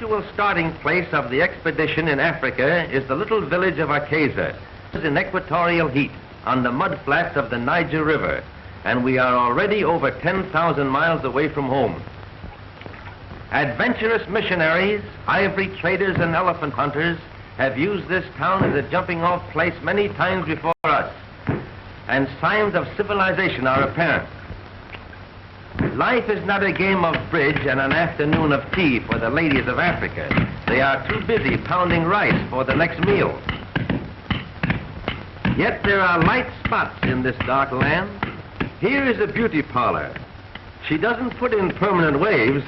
usual starting place of the expedition in Africa is the little village of Akeza, in equatorial heat on the mud flats of the Niger River, and we are already over 10,000 miles away from home. Adventurous missionaries, ivory traders, and elephant hunters have used this town as a jumping-off place many times before us, and signs of civilization are apparent. Life is not a game of bridge and an afternoon of tea for the ladies of Africa. They are too busy pounding rice for the next meal. Yet there are light spots in this dark land. Here is a beauty parlor. She doesn't put in permanent waves.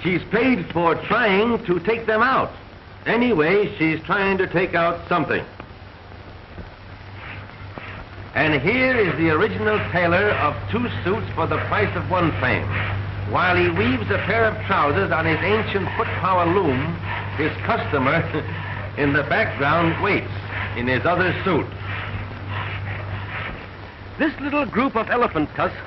She's paid for trying to take them out. Anyway, she's trying to take out something. And here is the original tailor of 2 suits for the price of 1 frame. While he weaves a pair of trousers on his ancient foot-power loom, his customer in the background waits in his other suit. This little group of elephant tusks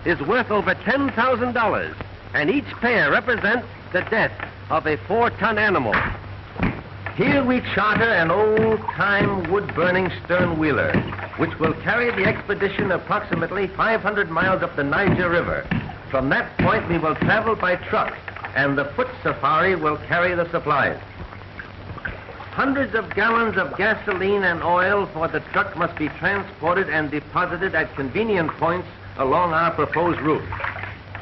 is worth over $10,000, and each pair represents the death of a 4-ton animal. Here we charter an old-time wood-burning stern-wheeler, which will carry the expedition approximately 500 miles up the Niger River. From that point, we will travel by truck, and the foot safari will carry the supplies. Hundreds of gallons of gasoline and oil for the truck must be transported and deposited at convenient points along our proposed route,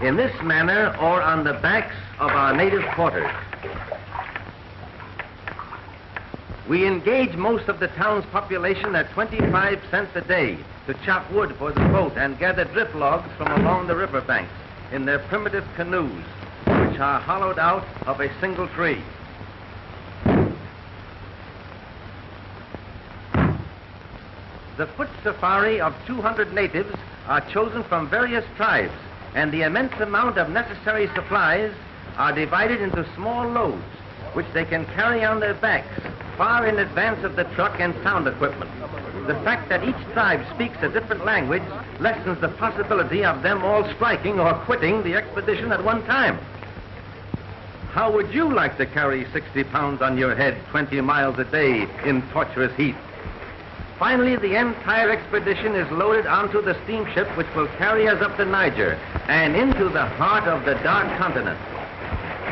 in this manner or on the backs of our native quarters. We engage most of the town's population at 25 cents a day to chop wood for the boat and gather drift logs from along the riverbanks in their primitive canoes, which are hollowed out of a single tree. The foot safari of 200 natives are chosen from various tribes, and the immense amount of necessary supplies are divided into small loads, which they can carry on their backs far in advance of the truck and sound equipment. The fact that each tribe speaks a different language lessens the possibility of them all striking or quitting the expedition at one time. How would you like to carry 60 pounds on your head 20 miles a day in torturous heat? Finally, the entire expedition is loaded onto the steamship which will carry us up the Niger and into the heart of the dark continent.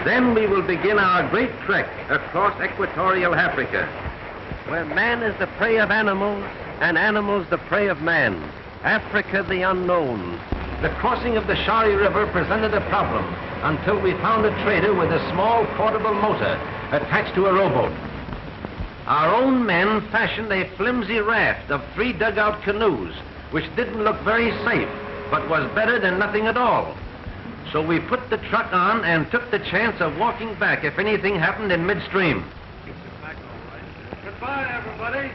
Then we will begin our great trek across equatorial Africa, where man is the prey of animals and animals the prey of man. Africa the unknown. The crossing of the Shari River presented a problem until we found a trader with a small portable motor attached to a rowboat. Our own men fashioned a flimsy raft of 3 dugout canoes, which didn't look very safe, but was better than nothing at all. So we put the truck on and took the chance of walking back if anything happened in midstream. Goodbye, everybody.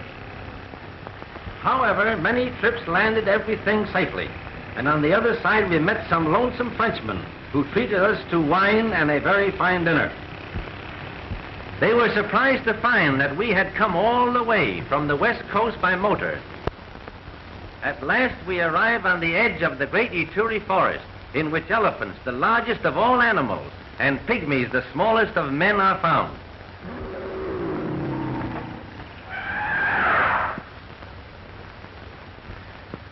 However, many trips landed everything safely, and on the other side we met some lonesome Frenchmen who treated us to wine and a very fine dinner. They were surprised to find that we had come all the way from the west coast by motor. At last we arrive on the edge of the great Ituri forest, in which elephants, the largest of all animals, and pygmies, the smallest of men, are found.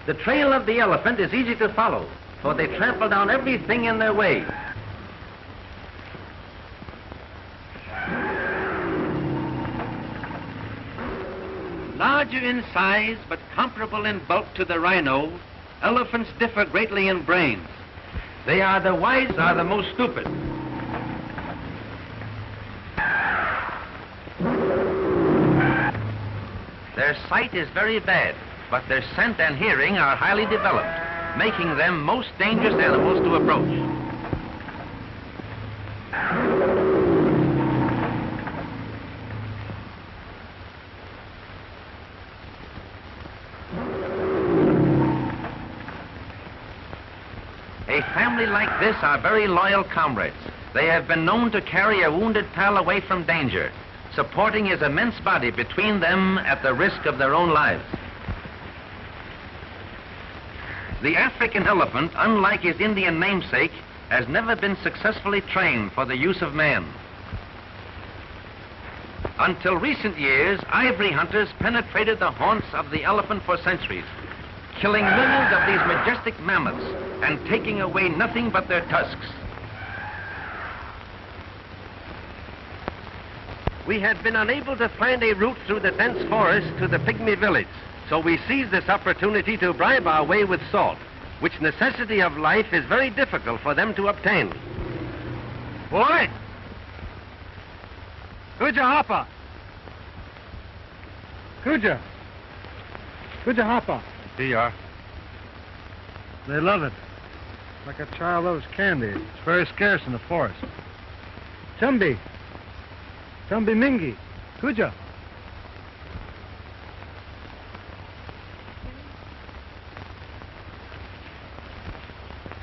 The trail of the elephant is easy to follow, for they trample down everything in their way. Larger in size, but comparable in bulk to the rhino, elephants differ greatly in brains. They are the wise, are the most stupid. Their sight is very bad, but their scent and hearing are highly developed, making them most dangerous animals to approach. A family like this are very loyal comrades. They have been known to carry a wounded pal away from danger, supporting his immense body between them at the risk of their own lives. The African elephant, unlike his Indian namesake, has never been successfully trained for the use of man. Until recent years, ivory hunters penetrated the haunts of the elephant for centuries, killing millions of these majestic mammoths and taking away nothing but their tusks. We had been unable to find a route through the dense forest to the pygmy village, so we seized this opportunity to bribe our way with salt, which necessity of life is very difficult for them to obtain. Boy! Kuja hapa! Kuja! Kuja hapa! Here you are. They love it. Like a child loves candy. It's very scarce in the forest. Chumbi! Chumbi mingi! Kuja!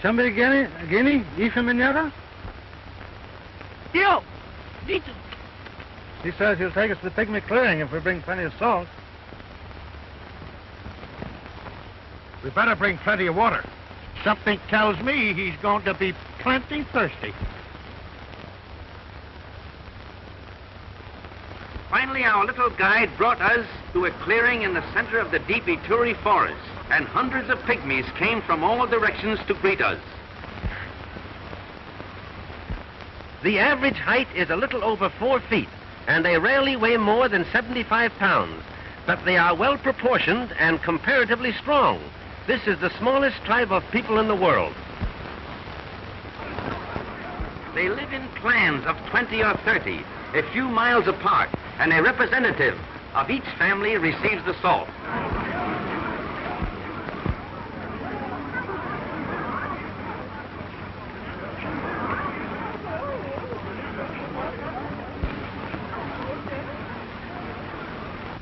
Chumbi guinea? Ifa minyara? Yo! Dito! He says he'll take us to the pygmy clearing if we bring plenty of salt. We better bring plenty of water. Something tells me he's going to be plenty thirsty. Finally, our little guide brought us to a clearing in the center of the deep Ituri forest, and hundreds of pygmies came from all directions to greet us. The average height is a little over 4 feet, and they rarely weigh more than 75 pounds, but they are well proportioned and comparatively strong. This is the smallest tribe of people in the world. They live in clans of 20 or 30, a few miles apart, and a representative of each family receives the salt.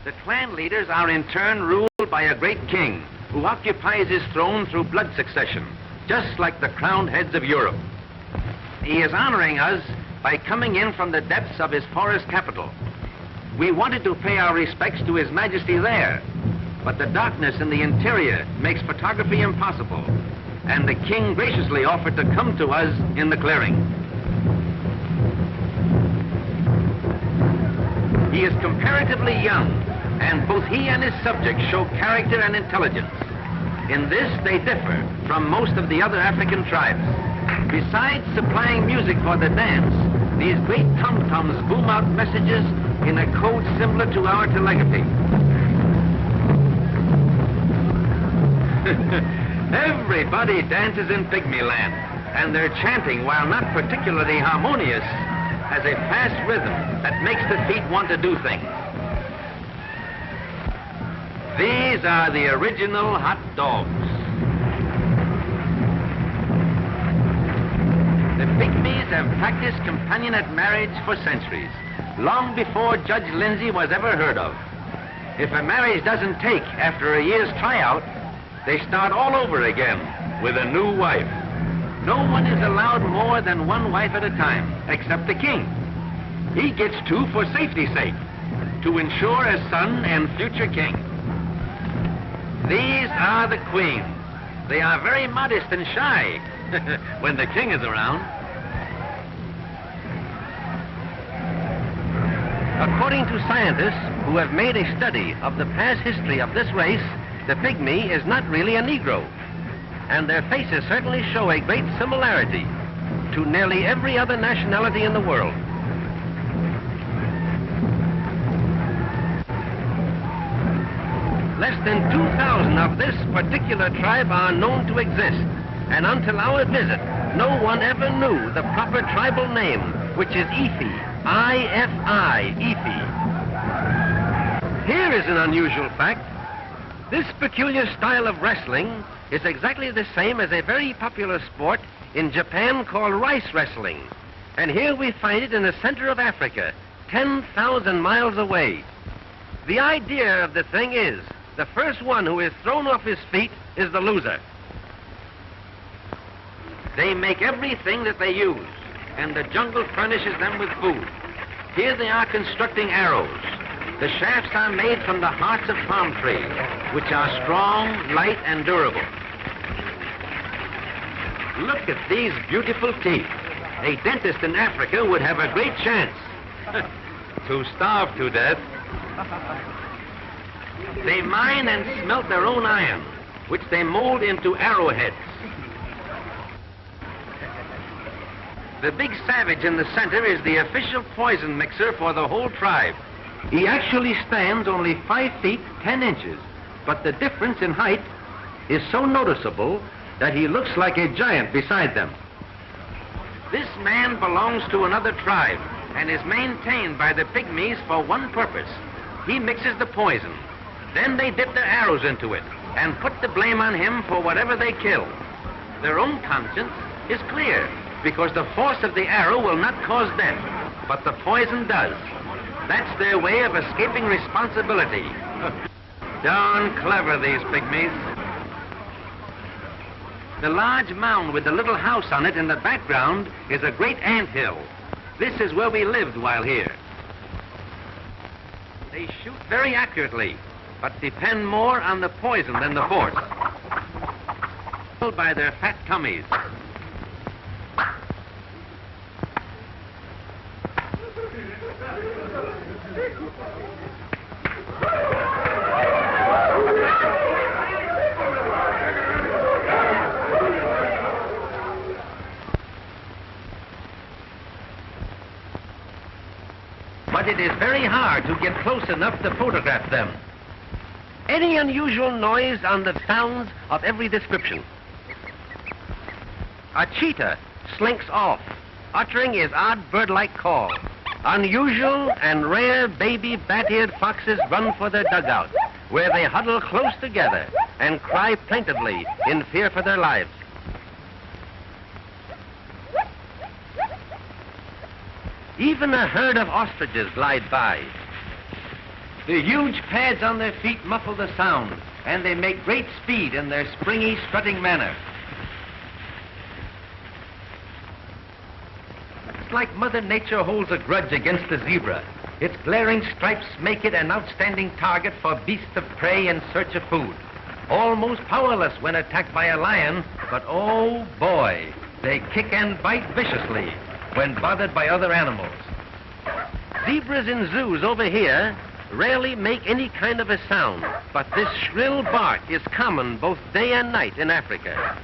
The clan leaders are in turn ruled by a great king who occupies his throne through blood succession, just like the crowned heads of Europe. He is honoring us by coming in from the depths of his forest capital. We wanted to pay our respects to His Majesty there, but the darkness in the interior makes photography impossible, and the king graciously offered to come to us in the clearing. He is comparatively young, and both he and his subjects show character and intelligence. In this, they differ from most of the other African tribes. Besides supplying music for the dance, these great tom-toms boom out messages in a code similar to our telegraphy. Everybody dances in Pygmy Land, and their chanting, while not particularly harmonious, has a fast rhythm that makes the feet want to do things. These are the original hot dogs. The Pygmies have practiced companionate marriage for centuries, long before Judge Lindsay was ever heard of. If a marriage doesn't take after a year's tryout, they start all over again with a new wife. No one is allowed more than one wife at a time, except the king. He gets 2 for safety's sake, to ensure a son and future king. These are the queens. They are very modest and shy when the king is around. According to scientists who have made a study of the past history of this race, the pygmy is not really a Negro, and their faces certainly show a great similarity to nearly every other nationality in the world. Less than 2,000 of this particular tribe are known to exist, and until our visit, no one ever knew the proper tribal name, which is Ifi, I-F-I, Ifi. Here is an unusual fact. This peculiar style of wrestling is exactly the same as a very popular sport in Japan called rice wrestling, and here we find it in the center of Africa, 10,000 miles away. The idea of the thing is, the first one who is thrown off his feet is the loser. They make everything that they use, and the jungle furnishes them with food. Here they are constructing arrows. The shafts are made from the hearts of palm trees, which are strong, light, and durable. Look at these beautiful teeth. A dentist in Africa would have a great chance. to starve to death. They mine and smelt their own iron, which they mold into arrowheads. The big savage in the center is the official poison mixer for the whole tribe. He actually stands only 5 feet 10 inches, but the difference in height is so noticeable that he looks like a giant beside them. This man belongs to another tribe and is maintained by the pygmies for one purpose. He mixes the poison. Then they dip their arrows into it and put the blame on him for whatever they kill. Their own conscience is clear because the force of the arrow will not cause death, but the poison does. That's their way of escaping responsibility. Darn clever, these pygmies. The large mound with the little house on it in the background is a great anthill. This is where we lived while here. They shoot very accurately, but depend more on the poison than the force. By their fat tummies. But it is very hard to get close enough to photograph them. Any unusual noise on the sounds of every description. A cheetah slinks off, uttering his odd bird-like call. Unusual and rare baby bat-eared foxes run for their dugout, where they huddle close together and cry plaintively in fear for their lives. Even a herd of ostriches glide by. The huge pads on their feet muffle the sound, and they make great speed in their springy, strutting manner. It's like Mother Nature holds a grudge against the zebra. Its glaring stripes make it an outstanding target for beasts of prey in search of food. Almost powerless when attacked by a lion, but oh boy, they kick and bite viciously when bothered by other animals. Zebras in zoos over here rarely make any kind of a sound, but this shrill bark is common both day and night in Africa.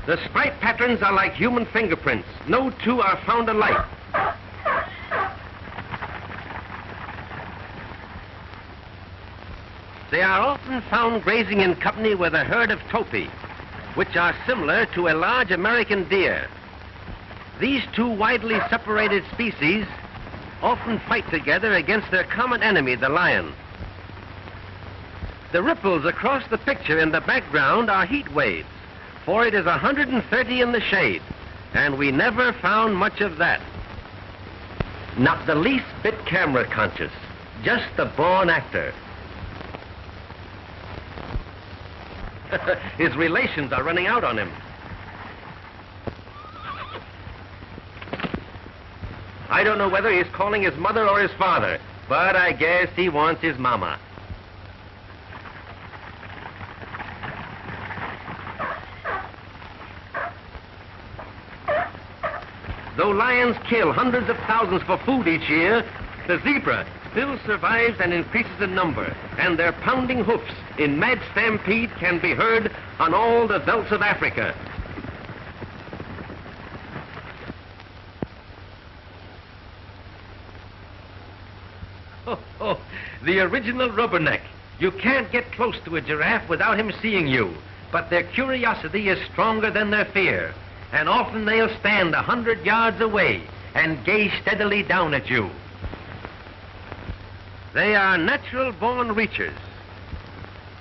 The stripe patterns are like human fingerprints. No two are found alike. They are often found grazing in company with a herd of topi, which are similar to a large American deer. These two widely separated species often fight together against their common enemy, the lion. The ripples across the picture in the background are heat waves, for it is 130 in the shade, and we never found much of that. Not the least bit camera conscious, just a born actor. His relations are running out on him. I don't know whether he's calling his mother or his father, but I guess he wants his mama. Though lions kill hundreds of thousands for food each year, the zebra still survives and increases in number, and their pounding hoofs in mad stampede can be heard on all the velds of Africa. Oh, the original rubberneck. You can't get close to a giraffe without him seeing you, but their curiosity is stronger than their fear, and often they'll stand 100 yards away and gaze steadily down at you. They are natural-born reachers.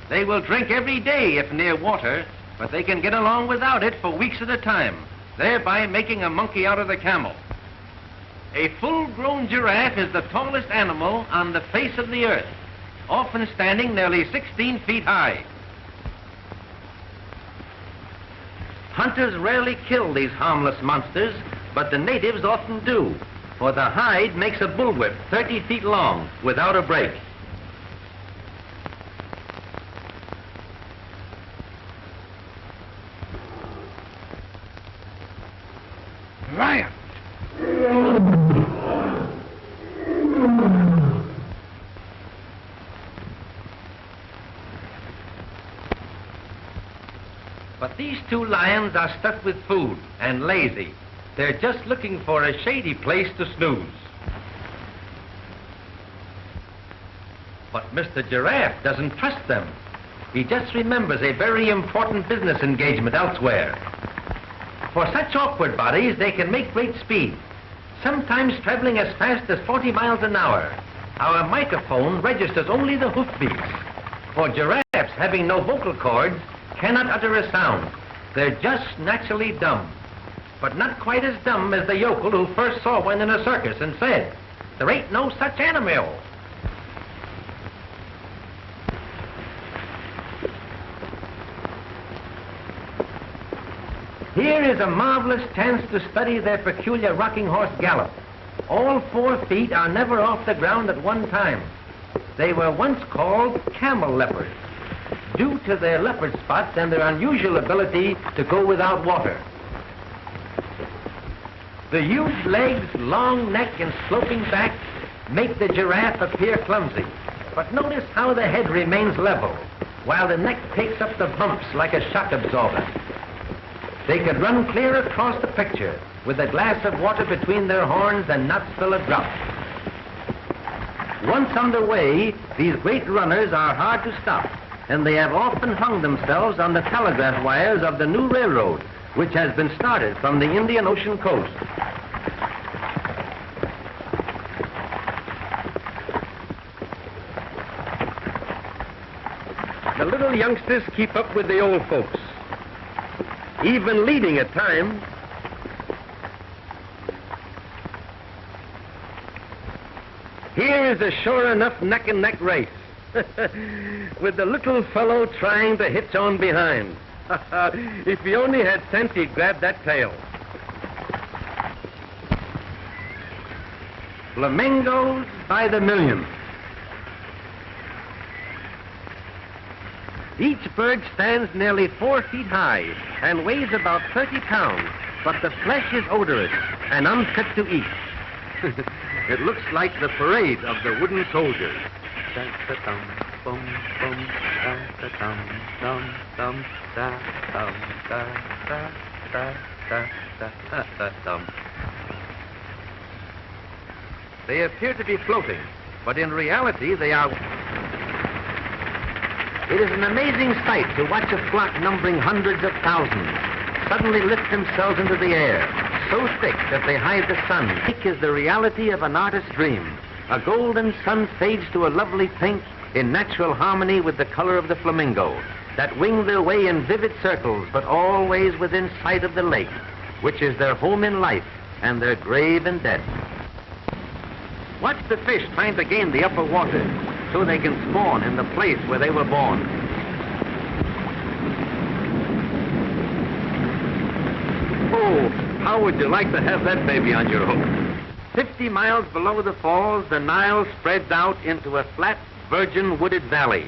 They will drink every day if near water, but they can get along without it for weeks at a time, thereby making a monkey out of the camel. A full-grown giraffe is the tallest animal on the face of the earth, often standing nearly 16 feet high. Hunters rarely kill these harmless monsters, but the natives often do, for the hide makes a bullwhip 30 feet long without a break. Lion! But these two lions are stuffed with food and lazy. They're just looking for a shady place to snooze. But Mr. Giraffe doesn't trust them. He just remembers a very important business engagement elsewhere. For such awkward bodies, they can make great speed, sometimes traveling as fast as 40 miles an hour. Our microphone registers only the hoofbeats. For giraffes, having no vocal cords, cannot utter a sound. They're just naturally dumb. But not quite as dumb as the yokel who first saw one in a circus and said, "There ain't no such animal." Here is a marvelous chance to study their peculiar rocking horse gallop. All 4 feet are never off the ground at one time. They were once called camel leopards, due to their leopard spots and their unusual ability to go without water. The huge legs, long neck, and sloping back make the giraffe appear clumsy. But notice how the head remains level, while the neck takes up the bumps like a shock absorber. They could run clear across the picture with a glass of water between their horns and not spill a drop. Once underway, these great runners are hard to stop, and they have often hung themselves on the telegraph wires of the new railroad, which has been started from the Indian Ocean coast. The little youngsters keep up with the old folks, even leading at times. Here is a sure enough neck-and-neck race, with the little fellow trying to hitch on behind. If he only had sense, he'd grab that tail. Flamingos by the million. Each bird stands nearly 4 feet high and weighs about 30 pounds, but the flesh is odorous and unfit to eat. It looks like the parade of the wooden soldiers. They appear to be floating, but in reality they are... It is an amazing sight to watch a flock numbering hundreds of thousands suddenly lift themselves into the air, so thick that they hide the sun. Thick is the reality of an artist's dream. A golden sun fades to a lovely pink in natural harmony with the color of the flamingo, that wing their way in vivid circles, but always within sight of the lake, which is their home in life and their grave in death. Watch the fish trying to gain the upper water so they can spawn in the place where they were born. Oh, how would you like to have that baby on your hook? 50 miles below the falls, the Nile spreads out into a flat, virgin wooded valley.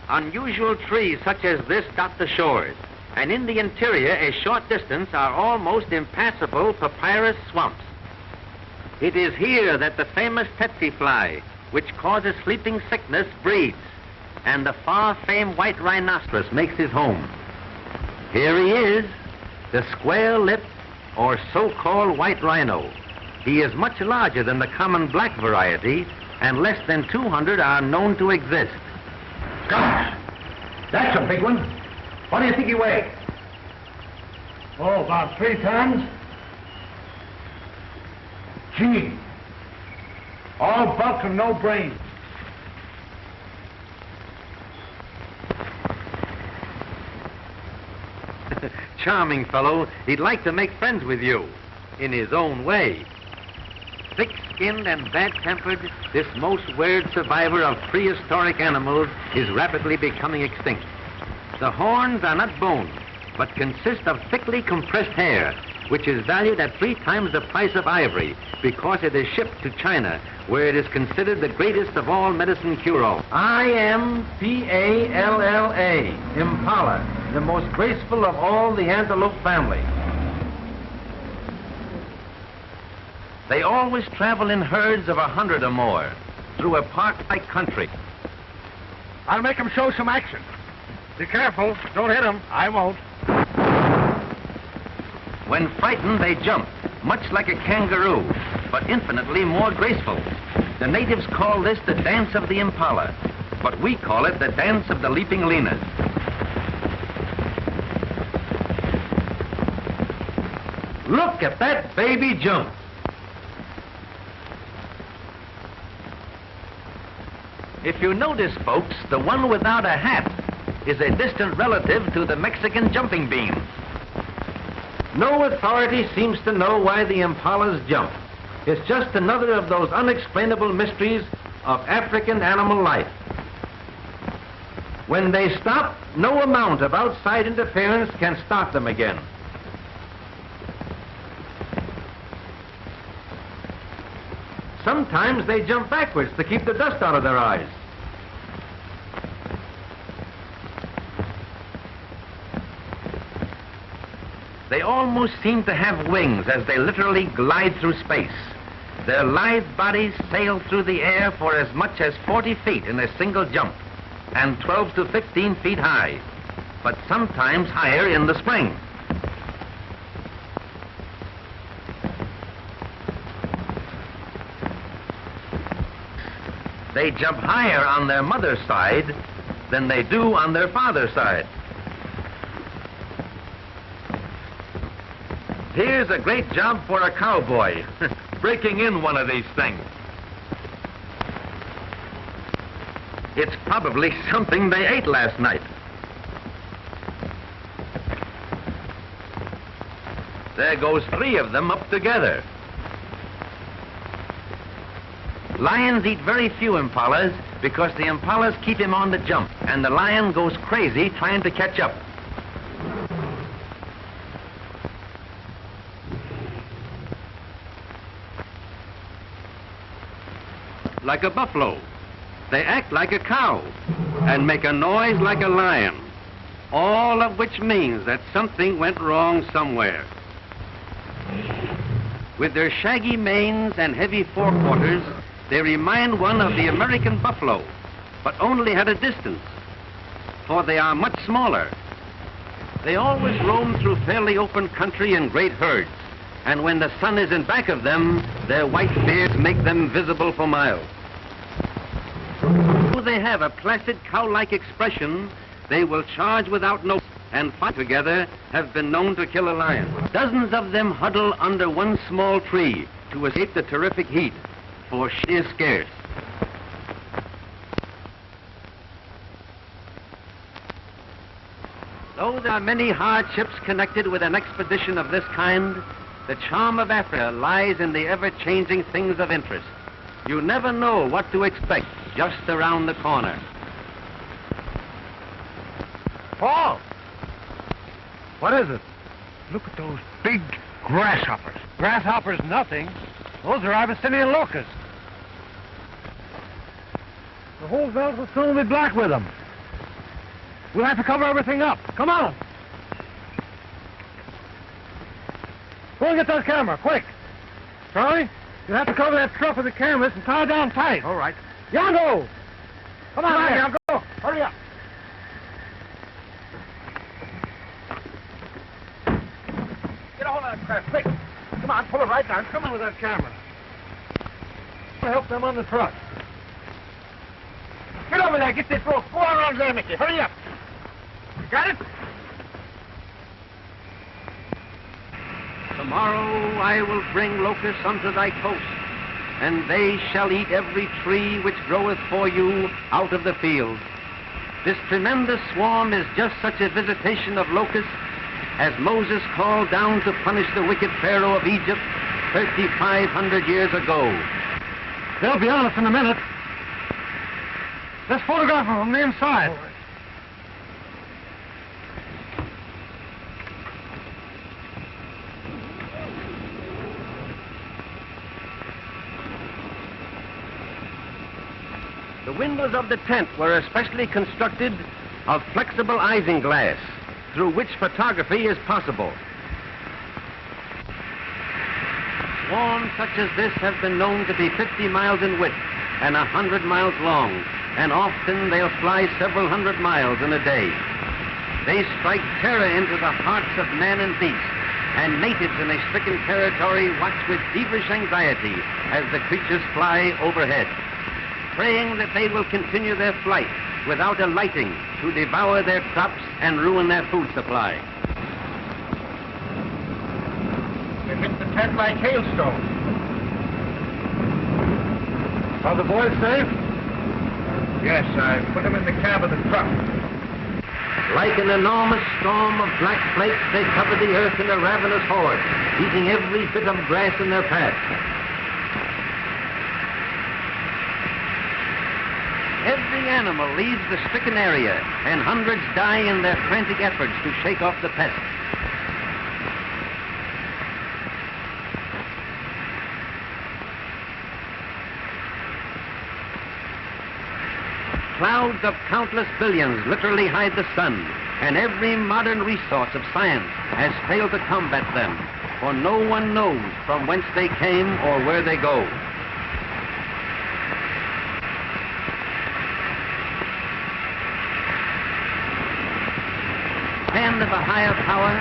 Unusual trees such as this dot the shores, and in the interior a short distance are almost impassable papyrus swamps. It is here that the famous tsetse fly, which causes sleeping sickness, breeds, and the far-famed white rhinoceros makes his home. Here he is, the square-lipped or so-called white rhino. He is much larger than the common black variety, and less than 200 are known to exist. Gosh, that's a big one. What do you think he weighs? Oh, about 3 tons. Gee, all bulk and no brains. Charming fellow. He'd like to make friends with you, in his own way. Thick-skinned and bad-tempered, this most weird survivor of prehistoric animals is rapidly becoming extinct. The horns are not bone, but consist of thickly compressed hair, which is valued at 3 times the price of ivory because it is shipped to China, where it is considered the greatest of all medicine cure-all. Impala, Impala, the most graceful of all the antelope family. They always travel in herds of 100 or more through a park-like country. I'll make him show some action. Be careful. Don't hit him. I won't. When frightened, they jump, much like a kangaroo, but infinitely more graceful. The natives call this the dance of the impala, but we call it the dance of the leaping lena. Look at that baby jump. If you notice, folks, the one without a hat is a distant relative to the Mexican jumping bean. No authority seems to know why the impalas jump. It's just another of those unexplainable mysteries of African animal life. When they stop, no amount of outside interference can stop them again. Sometimes they jump backwards to keep the dust out of their eyes. They almost seem to have wings as they literally glide through space. Their lithe bodies sail through the air for as much as 40 feet in a single jump, and 12 to 15 feet high, but sometimes higher in the spring. They jump higher on their mother's side than they do on their father's side. Here's a great job for a cowboy, breaking in one of these things. It's probably something they ate last night. There goes 3 of them up together. Lions eat very few impalas because the impalas keep him on the jump, and the lion goes crazy trying to catch up. Like a buffalo, they act like a cow and make a noise like a lion, all of which means that something went wrong somewhere. With their shaggy manes and heavy forequarters, they remind one of the American buffalo, but only at a distance, for they are much smaller. They always roam through fairly open country in great herds, and when the sun is in back of them, their white beards make them visible for miles. Though they have a placid cow-like expression, they will charge without notice, and fight together have been known to kill a lion. Dozens of them huddle under one small tree to escape the terrific heat, for shade is scarce. Though there are many hardships connected with an expedition of this kind, the charm of Africa lies in the ever-changing things of interest. You never know what to expect just around the corner. Paul! What is it? Look at those big grasshoppers. Grasshoppers, nothing. Those are Abyssinian locusts. The whole belt will soon be black with them. We'll have to cover everything up. Come on. Go and get that camera, quick. Charlie, you'll have to cover that truck with the cameras and tie it down tight. All right. Yango! Come on, Yango. Hurry up. Get a hold of that crap, quick. Come on, pull it right down. Come on with that camera. I'll help them on the truck. Get over there, get this rope. Go on around there, Mickey. Hurry up. You got it? Tomorrow I will bring locusts unto thy coast, and they shall eat every tree which groweth for you out of the field. This tremendous swarm is just such a visitation of locusts as Moses called down to punish the wicked Pharaoh of Egypt 3,500 years ago. They'll be on us in a minute. Let's photograph them from the inside. All right. The windows of the tent were especially constructed of flexible isinglass, through which photography is possible. Swarms such as this have been known to be 50 miles in width and 100 miles long, and often they'll fly several hundred miles in a day. They strike terror into the hearts of man and beast, and natives in a stricken territory watch with feverish anxiety as the creatures fly overhead, praying that they will continue their flight without alighting to devour their crops and ruin their food supply. They hit the tent like hailstones. Are the boys safe? Yes, I put them in the cab of the truck. Like an enormous storm of black flakes, they cover the earth in a ravenous horde, eating every bit of grass in their path. Every animal leaves the stricken area, and hundreds die in their frantic efforts to shake off the pest. Clouds of countless billions literally hide the sun, and every modern resource of science has failed to combat them, for no one knows from whence they came or where they go. Hand of a higher power,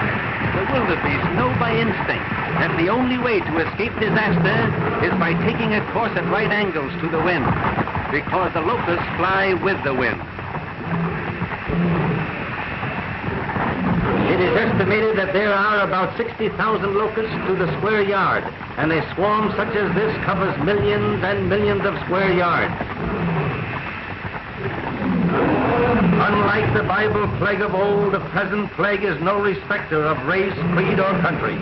the wildebeest know by instinct that the only way to escape disaster is by taking a course at right angles to the wind, because the locusts fly with the wind. It is estimated that there are about 60,000 locusts to the square yard, and a swarm such as this covers millions and millions of square yards. Unlike the Bible plague of old, the present plague is no respecter of race, creed, or country.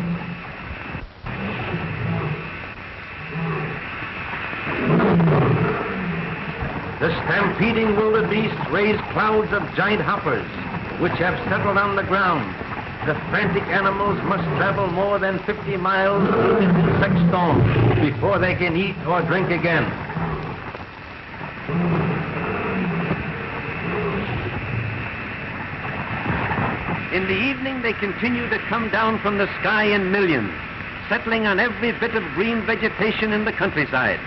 The stampeding wildebeests raise clouds of giant hoppers, which have settled on the ground. The frantic animals must travel more than 50 miles through this insect storm before they can eat or drink again. In the evening, they continue to come down from the sky in millions, settling on every bit of green vegetation in the countryside.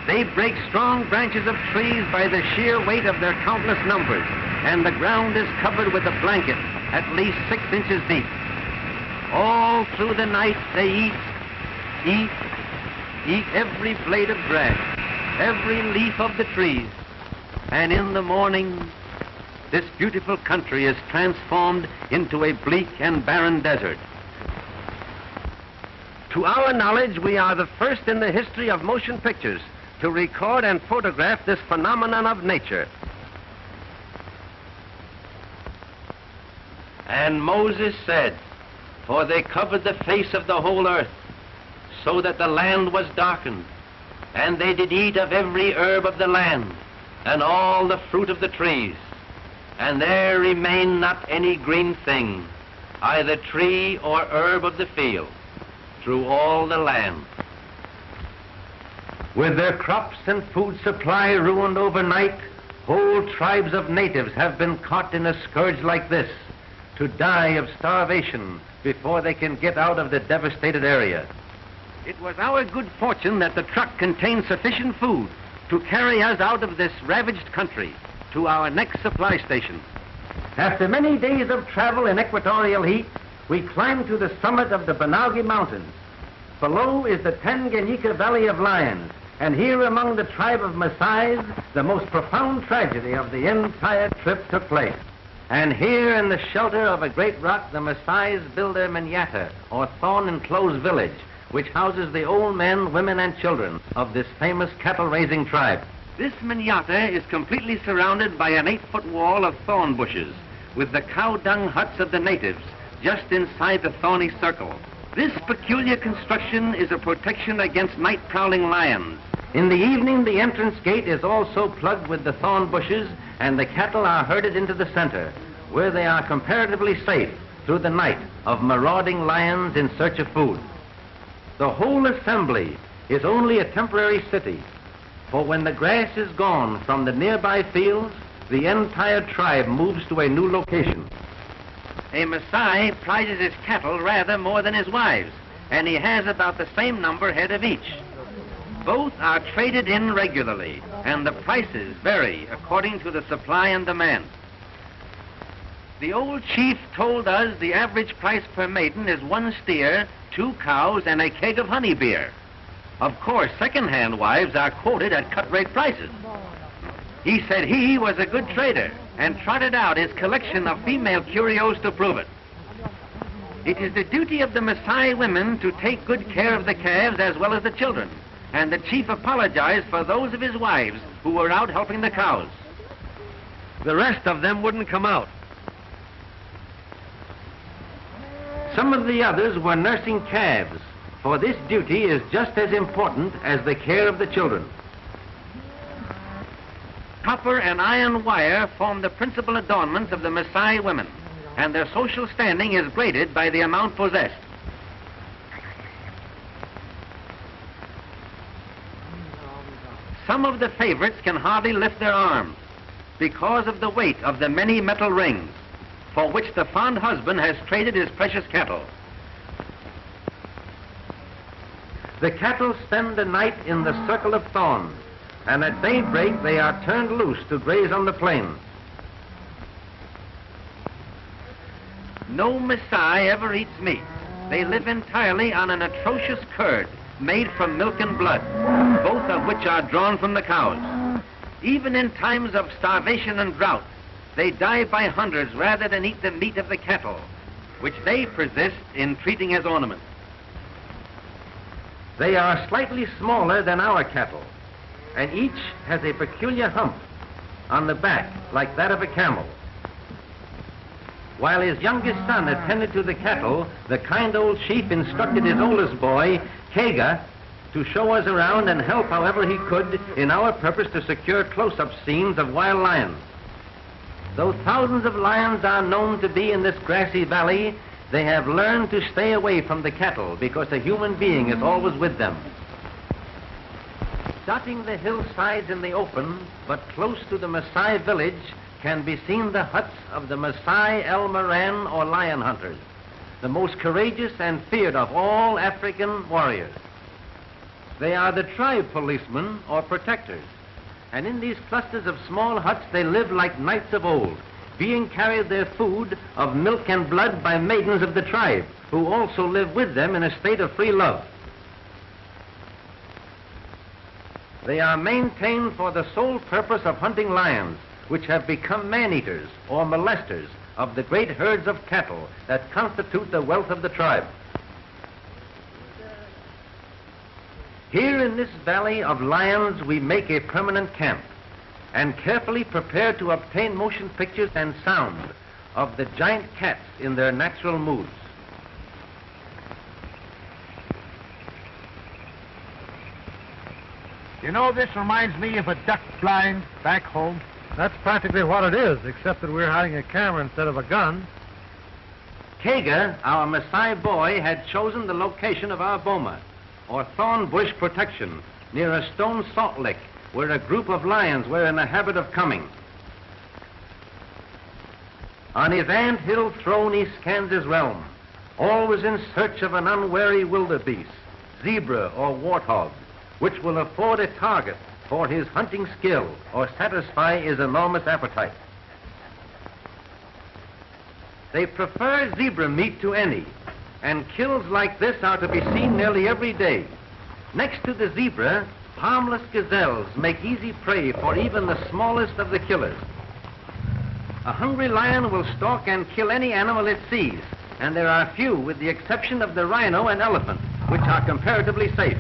They break strong branches of trees by the sheer weight of their countless numbers, and the ground is covered with a blanket at least 6 inches deep. All through the night, they eat every blade of grass, every leaf of the trees, and in the morning, this beautiful country is transformed into a bleak and barren desert. To our knowledge, we are the first in the history of motion pictures to record and photograph this phenomenon of nature. And Moses said, "For they covered the face of the whole earth, so that the land was darkened, and they did eat of every herb of the land, and all the fruit of the trees. And there remained not any green thing, either tree or herb of the field, through all the land." With their crops and food supply ruined overnight, whole tribes of natives have been caught in a scourge like this, to die of starvation before they can get out of the devastated area. It was our good fortune that the truck contained sufficient food to carry us out of this ravaged country to our next supply station. After many days of travel in equatorial heat, we climbed to the summit of the Banaugi Mountains. Below is the Tanganyika Valley of Lions, and here among the tribe of Maasais, the most profound tragedy of the entire trip took place. And here in the shelter of a great rock, the Maasais build their manyatta, or thorn-enclosed village, which houses the old men, women, and children of this famous cattle-raising tribe. This manyatta is completely surrounded by an 8-foot wall of thorn bushes, with the cow-dung huts of the natives just inside the thorny circle. This peculiar construction is a protection against night-prowling lions. In the evening, the entrance gate is also plugged with the thorn bushes, and the cattle are herded into the center, where they are comparatively safe through the night of marauding lions in search of food. The whole assembly is only a temporary city, for when the grass is gone from the nearby fields, the entire tribe moves to a new location. A Maasai prizes his cattle rather more than his wives, and he has about the same number head of each. Both are traded in regularly, and the prices vary according to the supply and demand. The old chief told us the average price per maiden is 1 steer, 2 cows, and a keg of honey beer. Of course, second-hand wives are quoted at cut-rate prices. He said he was a good trader and trotted out his collection of female curios to prove it. It is the duty of the Maasai women to take good care of the calves as well as the children, and the chief apologized for those of his wives who were out helping the cows. The rest of them wouldn't come out. Some of the others were nursing calves, for this duty is just as important as the care of the children. Copper and iron wire form the principal adornments of the Maasai women, and their social standing is graded by the amount possessed. Some of the favorites can hardly lift their arms because of the weight of the many metal rings for which the fond husband has traded his precious cattle. The cattle spend the night in the circle of thorns, and at daybreak they are turned loose to graze on the plain. No Maasai ever eats meat. They live entirely on an atrocious curd made from milk and blood, both of which are drawn from the cows. Even in times of starvation and drought, they die by hundreds rather than eat the meat of the cattle, which they persist in treating as ornaments. They are slightly smaller than our cattle, and each has a peculiar hump on the back like that of a camel. While his youngest son attended to the cattle, the kind old chief instructed his oldest boy, Kega, to show us around and help however he could in our purpose to secure close-up scenes of wild lions. Though thousands of lions are known to be in this grassy valley, they have learned to stay away from the cattle because a human being is always with them. Dotting the hillsides in the open, but close to the Maasai village, can be seen the huts of the Maasai El Moran or lion hunters, the most courageous and feared of all African warriors. They are the tribe policemen or protectors, and in these clusters of small huts they live like knights of old, being carried their food of milk and blood by maidens of the tribe, who also live with them in a state of free love. They are maintained for the sole purpose of hunting lions, which have become man-eaters or molesters of the great herds of cattle that constitute the wealth of the tribe. Here in this valley of lions we make a permanent camp and carefully prepare to obtain motion pictures and sound of the giant cats in their natural moods. You know, this reminds me of a duck blind back home. That's practically what it is, except that we're hiding a camera instead of a gun. Kega, our Maasai boy, had chosen the location of our boma, or thorn bush protection, near a stone salt lick where a group of lions were in the habit of coming. On his ant-hill throne he scans his realm, always in search of an unwary wildebeest, zebra or warthog, which will afford a target for his hunting skill or satisfy his enormous appetite. They prefer zebra meat to any, and kills like this are to be seen nearly every day. Next to the zebra, harmless gazelles make easy prey for even the smallest of the killers. A hungry lion will stalk and kill any animal it sees, and there are few, with the exception of the rhino and elephant, which are comparatively safe.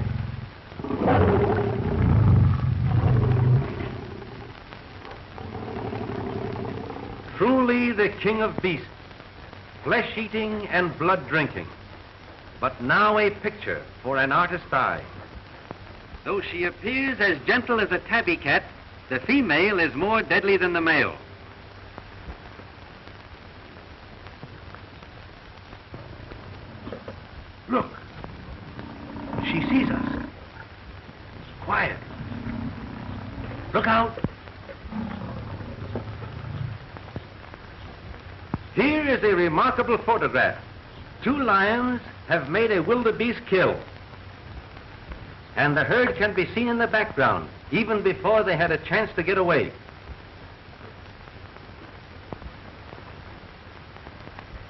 Truly the king of beasts, flesh-eating and blood-drinking, but now a picture for an artist's eye. Though she appears as gentle as a tabby cat, the female is more deadly than the male. Look, she sees us. It's quiet. Look out. Here is a remarkable photograph. 2 lions have made a wildebeest kill, and the herd can be seen in the background, even before they had a chance to get away.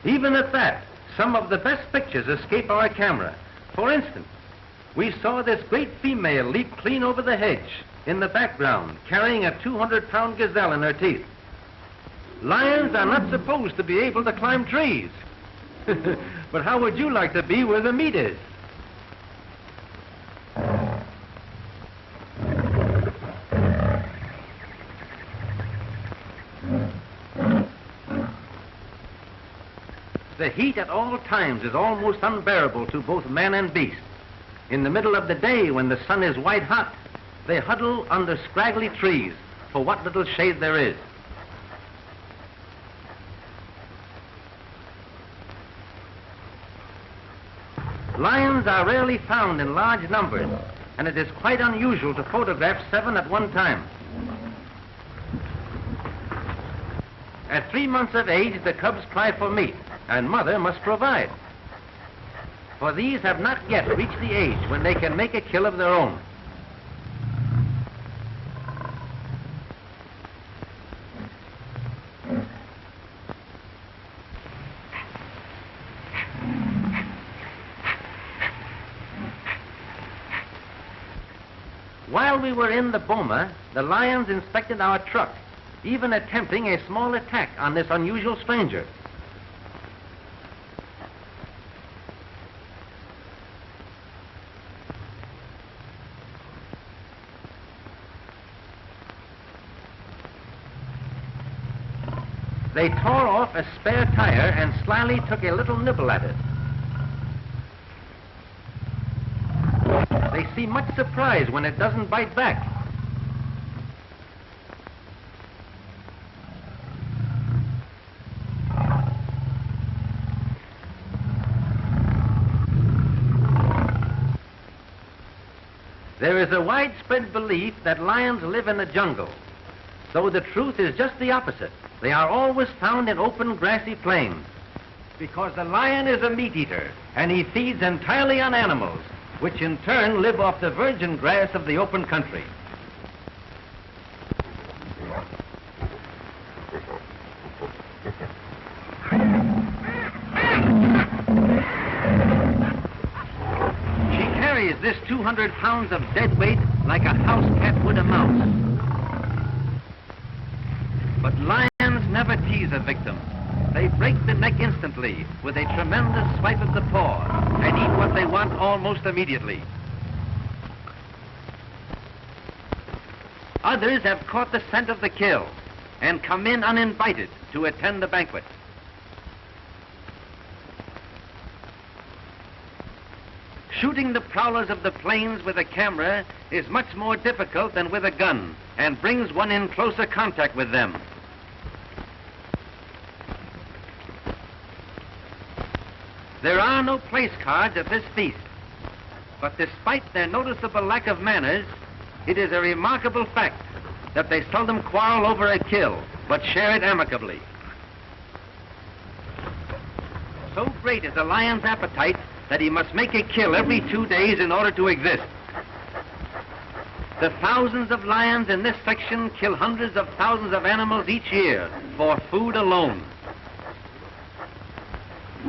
Even at that, some of the best pictures escape our camera. For instance, we saw this great female leap clean over the hedge in the background, carrying a 200-pound gazelle in her teeth. Lions are not supposed to be able to climb trees. But how would you like to be where the meat is? The heat at all times is almost unbearable to both man and beast. In the middle of the day, when the sun is white hot, they huddle under scraggly trees for what little shade there is. Lions are rarely found in large numbers, and it is quite unusual to photograph 7 at one time. At 3 months of age, the cubs cry for meat, and mother must provide. For these have not yet reached the age when they can make a kill of their own. While we were in the boma, the lions inspected our truck, even attempting a small attack on this unusual stranger. They tore off a spare tire and slyly took a little nibble at it. They seem much surprised when it doesn't bite back. There is a widespread belief that lions live in the jungle, though the truth is just the opposite. They are always found in open grassy plains, because the lion is a meat eater, and he feeds entirely on animals, which in turn live off the virgin grass of the open country. She carries this 200 pounds of dead weight like a house cat would a mouse. But lions never tease a victim. They break the neck instantly with a tremendous swipe of the paw and eat what they want almost immediately. Others have caught the scent of the kill and come in uninvited to attend the banquet. Shooting the prowlers of the plains with a camera is much more difficult than with a gun and brings one in closer contact with them. There are no place cards at this feast, but despite their noticeable lack of manners, it is a remarkable fact that they seldom quarrel over a kill, but share it amicably. So great is a lion's appetite that he must make a kill every 2 days in order to exist. The thousands of lions in this section kill hundreds of thousands of animals each year for food alone.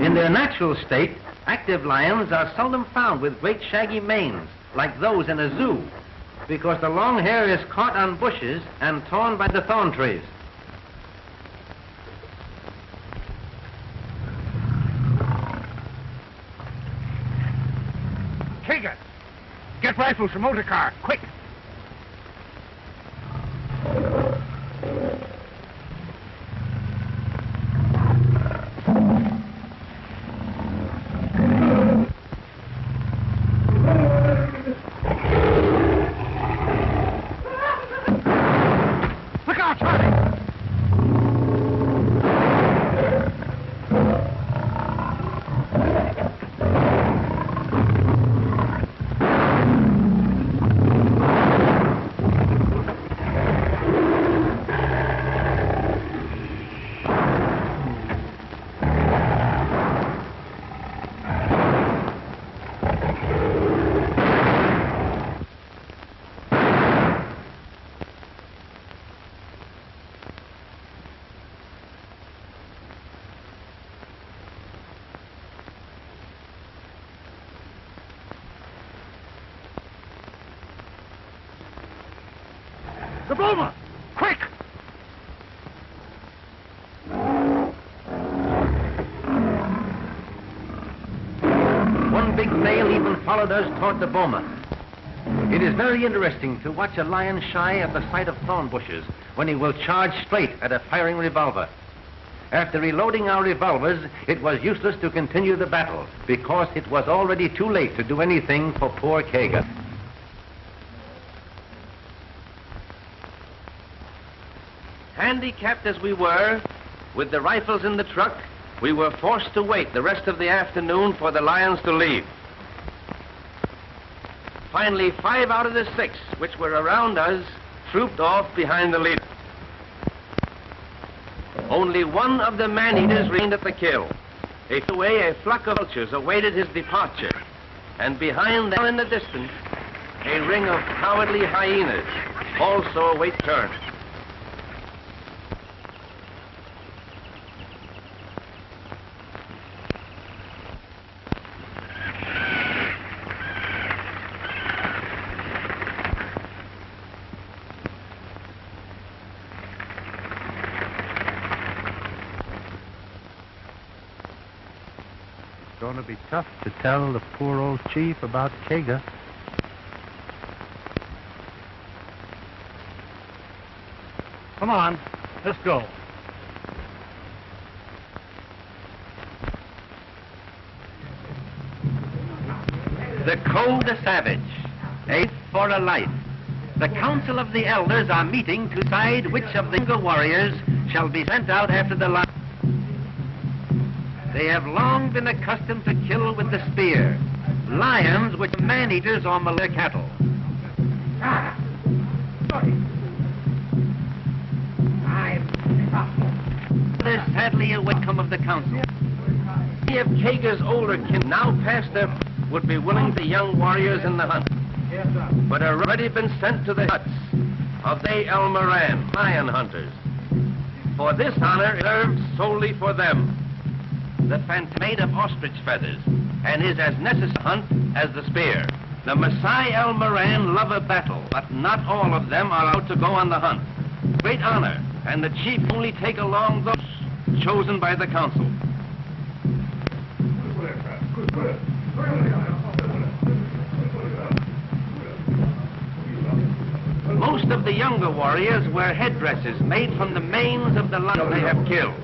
In their natural state, active lions are seldom found with great shaggy manes, like those in a zoo, because the long hair is caught on bushes and torn by the thorn trees. Trigger! Get rifles from motor car, quick! The boma! Quick! One big male even followed us toward the boma. It is very interesting to watch a lion shy at the sight of thorn bushes when he will charge straight at a firing revolver. After reloading our revolvers, it was useless to continue the battle because it was already too late to do anything for poor Kaga. Handicapped as we were, with the rifles in the truck, we were forced to wait the rest of the afternoon for the lions to leave. Finally, 5 out of the 6 which were around us trooped off behind the leader. Only one of the man-eaters remained at the kill. A flock of vultures awaited his departure, and behind them in the distance, a ring of cowardly hyenas also await turn. It's going to be tough to tell the poor old chief about Kaga. Come on, let's go. The code a savage, a for a life. The council of the elders are meeting to decide which of the younger warriors shall be sent out after the lion. They have long been accustomed to kill with the spear, lions which are man-eaters or their cattle. There's sadly a welcome of the council. Many of Kaga's older kin now past their would be willing to young warriors in the hunt, but have already been sent to the huts of the El Moran, lion hunters. For this honor is reserved solely for them. The phantom made of ostrich feathers and is as necessary to hunt as the spear. The Maasai El Moran love a battle, but not all of them are out to go on the hunt. Great honor, and the chief only take along those chosen by the council. Most of the younger warriors wear headdresses made from the manes of the lion they have killed.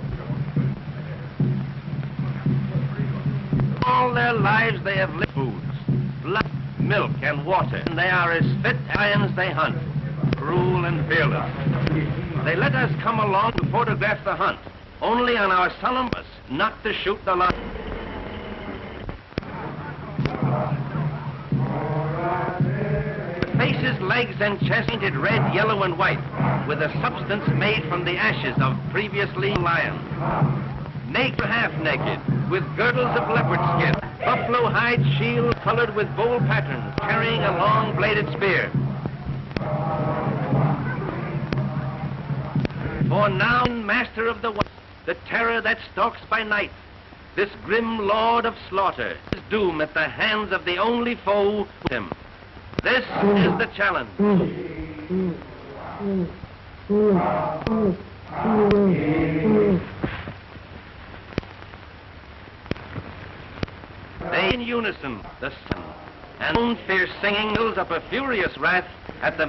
All their lives they have lived foods, blood, milk, and water, and they are as fit as lions they hunt, cruel and fearless. They let us come along to photograph the hunt, only on our solemn promise not to shoot the lion. The faces, legs, and chest painted red, yellow, and white, with a substance made from the ashes of previously lions. Naked or half naked, with girdles of leopard skin, buffalo hide shields colored with bold patterns, carrying a long bladed spear. For now, master of the wild, the terror that stalks by night, this grim lord of slaughter, his doom at the hands of the only foe with him. This is the challenge. They in unison, the sun, and moon fierce singing builds up a furious wrath at the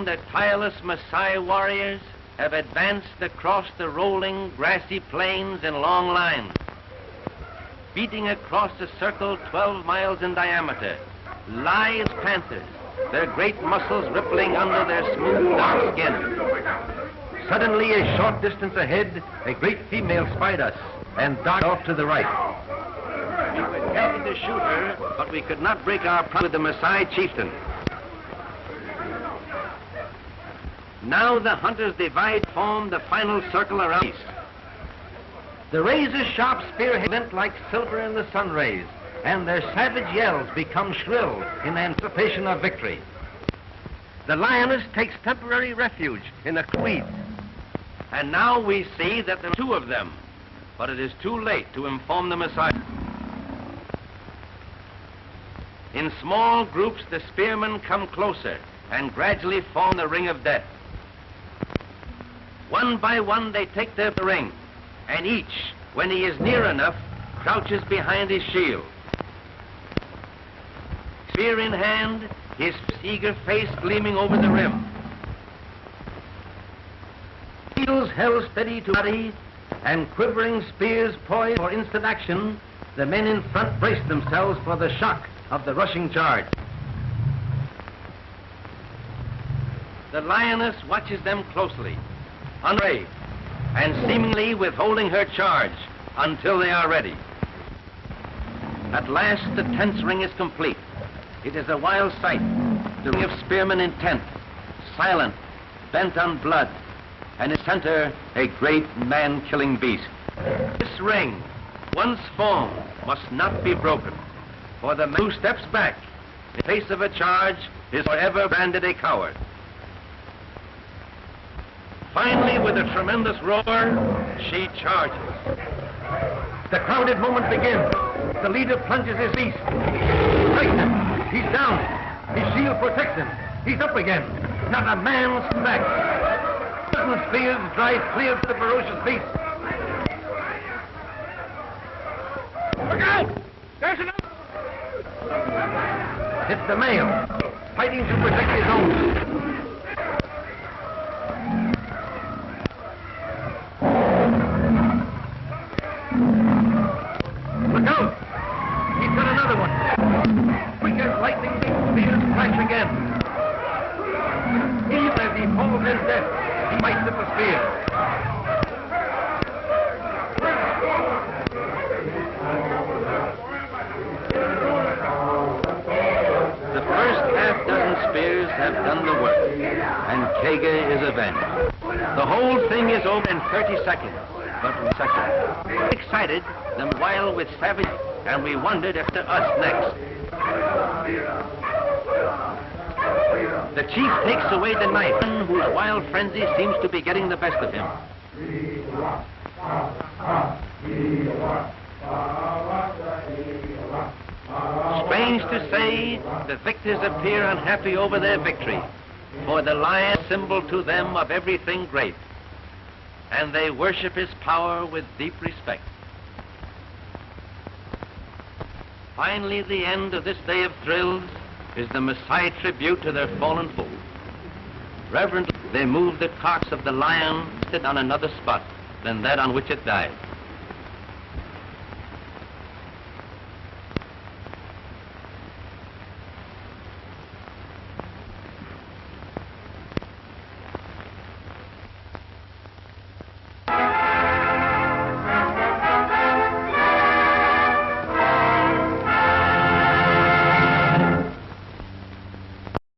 the tireless Maasai warriors have advanced across the rolling, grassy plains in long lines. beating across a circle 12 miles in diameter, lie as panthers, their great muscles rippling under their smooth, dark skin. Suddenly, a short distance ahead, a great female spied us and darted off to the right. We were happy to shoot her, but we could not break our promise with the Maasai chieftain. Now the hunters divide, form the final circle around east. The razor-sharp spearheads glint like silver in the sun rays, and their savage yells become shrill in anticipation of victory. The lioness takes temporary refuge in the weeds, and now we see that there are two of them, but it is too late to inform the Maasai. In small groups, the spearmen come closer and gradually form the ring of death. One by one, they take their ring, and each, when he is near enough, crouches behind his shield. Spear in hand, his eager face gleaming over the rim. Shields held steady to body, and quivering spears poised for instant action, the men in front brace themselves for the shock of the rushing charge. The lioness watches them closely, unafraid, and seemingly withholding her charge until they are ready. At last, the tense ring is complete. It is a wild sight, the ring of spearmen intent, silent, bent on blood, and in center, a great man-killing beast. This ring, once formed, must not be broken, for the man who steps back in face of a charge is forever branded a coward. Finally, with a tremendous roar, she charges. The crowded moment begins. The leader plunges his beast. Strikes him. He's down. His shield protects him. He's up again. Not a man's back. Sudden spears drive clear to the ferocious beast. Look out! There's another! It's the male, fighting to protect his own. Look out! He's got another one. Quick as lightning, the spears flash again. Even as he falls in death, he bites at the spear. The first half-dozen spears have done the work, and Kega is avenged. The whole thing is over in 30 seconds, but in seconds. Excited, them wild with savage, and we wondered if to us next. The chief takes away the knife, whose wild frenzy seems to be getting the best of him. Strange to say, the victors appear unhappy over their victory, for the lion is a symbol to them of everything great, and they worship his power with deep respect. Finally, the end of this day of thrills is the Maasai tribute to their fallen foe. Reverently, they move the carcass of the lion on another spot than that on which it died.